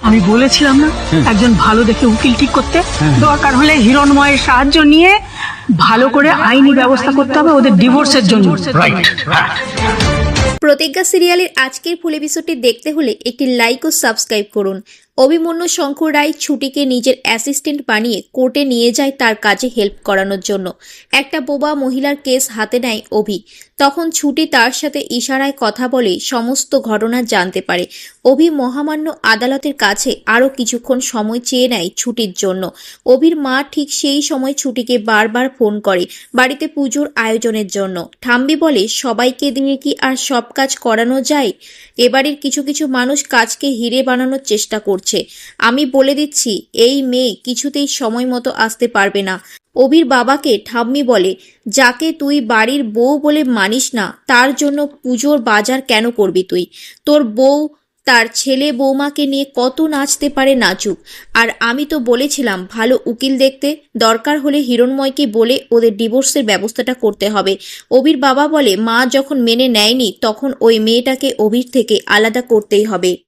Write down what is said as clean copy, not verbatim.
আমি বলেছিলাম না একজন ভালো দেখে উকিল ঠিক করতে, দরকার হলে হিরণময়ের সাহায্য নিয়ে ভালো করে আইনি ব্যবস্থা করতে হবে ওদের ডিভোর্সের জন্য। প্রতিজ্ঞা সিরিয়ালের আজকের ফুল এপিসোডটি দেখতে হলে একটি লাইক ও সাবস্ক্রাইব করুন। অভিমন্যু শঙ্কর রায় ছুটিকে নিজের অ্যাসিস্ট্যান্ট বানিয়ে কোর্টে নিয়ে যায় তার কাজে হেল্প করানোর জন্য। একটা বোবা মহিলার কেস হাতে নেয় অভি। তখন ছুটি তার সাথে ইশারায় কথা বলে সমস্ত ঘটনা জানতে পারে। অভি মহামান্য আদালতের কাছে আরও কিছুক্ষণ সময় চেয়ে নেয় ছুটির জন্য। অভির মা ঠিক সেই সময় ছুটিকে বারবার ফোন করে বাড়িতে পুজোর আয়োজনের জন্য। ঠাম্বি বলে, সবাইকে দিয়ে কি আর সব কাজ করানো যায়? এবাড়ির কিছু কিছু মানুষ কাজকে হিরে বানানোর চেষ্টা করছে। আমি বলে দিচ্ছি, এই মেয়ে কিছুতেই সময় মতো আসতে পারবে না। অভির বাবাকে ঠাম্মি বলে, যাকে তুই বাড়ির বউ বলে মানিস না তার জন্য পুজোর বাজার কেন করবি তুই? তোর বউ তার ছেলে বৌমাকে নিয়ে কত নাচতে পারে নাচুক। আর আমি তো বলেছিলাম ভালো উকিল দেখতে, দরকার হলে হিরণময়কে বলে ওদের ডিভোর্সের ব্যবস্থাটা করতে হবে। অভির বাবা বলে, মা যখন মেনে নেয়নি তখন ওই মেয়েটাকে অভির থেকে আলাদা করতেই হবে।